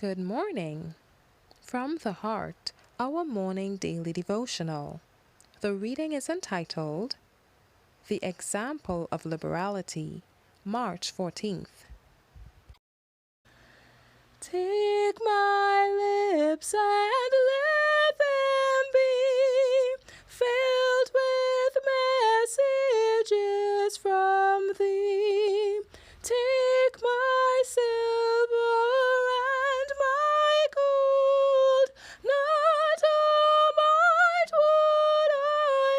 Good morning. From the Heart, our morning daily devotional. The reading is entitled, The Example of Liberality, March 14th. Take my lips and let them be filled with messages from thee. Take my silver and my gold, not a mite would I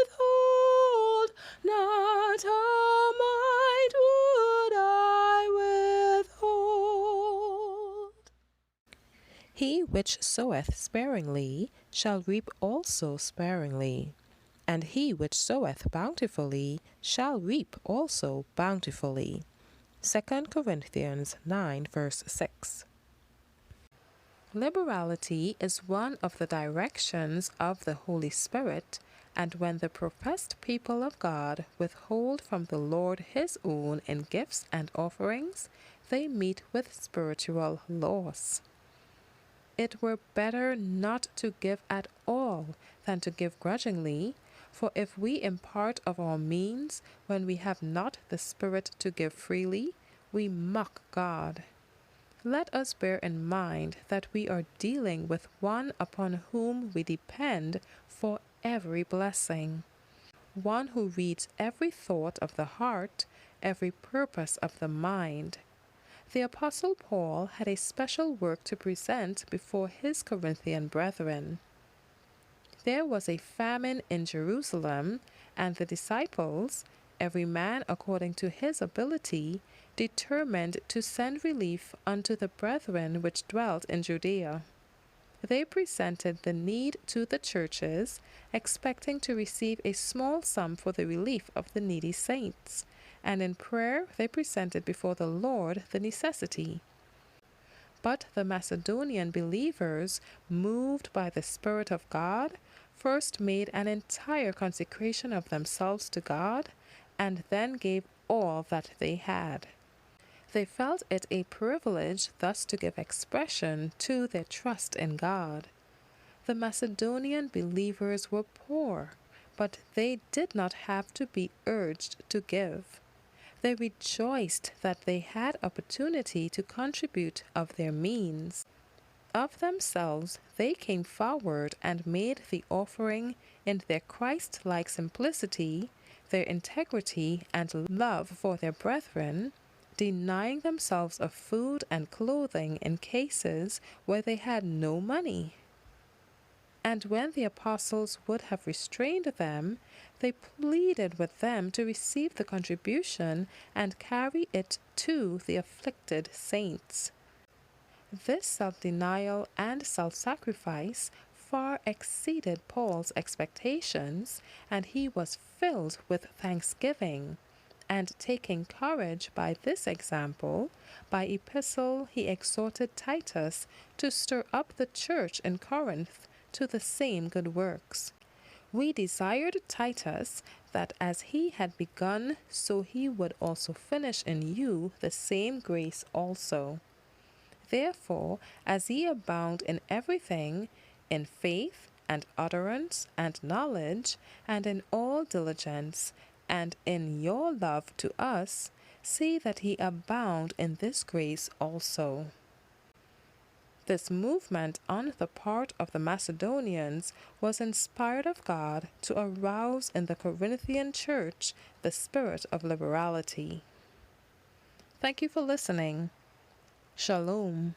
withhold, not a mite would I withhold. He which soweth sparingly shall reap also sparingly, and he which soweth bountifully shall reap also bountifully. 2 Corinthians 9 verse 6. Liberality is one of the directions of the Holy Spirit, and when the professed people of God withhold from the Lord His own in gifts and offerings, they meet with spiritual loss. It were better not to give at all than to give grudgingly, for if we impart of our means when we have not the Spirit to give freely, we mock God. Let us bear in mind that we are dealing with one upon whom we depend for every blessing, one who reads every thought of the heart, every purpose of the mind. The Apostle Paul had a special work to present before his Corinthian brethren. There was a famine in Jerusalem, and the disciples, every man according to his ability, determined to send relief unto the brethren which dwelt in Judea. They presented the need to the churches, expecting to receive a small sum for the relief of the needy saints, and in prayer they presented before the Lord the necessity. But the Macedonian believers, moved by the Spirit of God, first made an entire consecration of themselves to God, and then gave all that they had. They felt it a privilege thus to give expression to their trust in God. The Macedonian believers were poor, but they did not have to be urged to give. They rejoiced that they had opportunity to contribute of their means. Of themselves they came forward and made the offering in their Christ-like simplicity, their integrity and love for their brethren, denying themselves of food and clothing in cases where they had no money. And when the apostles would have restrained them, they pleaded with them to receive the contribution and carry it to the afflicted saints. This self-denial and self-sacrifice far exceeded Paul's expectations, and he was filled with thanksgiving. And taking courage by this example, by epistle he exhorted Titus to stir up the church in Corinth to the same good works. We desired Titus that as he had begun, so he would also finish in you the same grace also. Therefore, as ye abound in everything, in faith and utterance and knowledge, and in all diligence, and in your love to us, see that ye abound in this grace also. This movement on the part of the Macedonians was inspired of God to arouse in the Corinthian church the spirit of liberality. Thank you for listening. Shalom.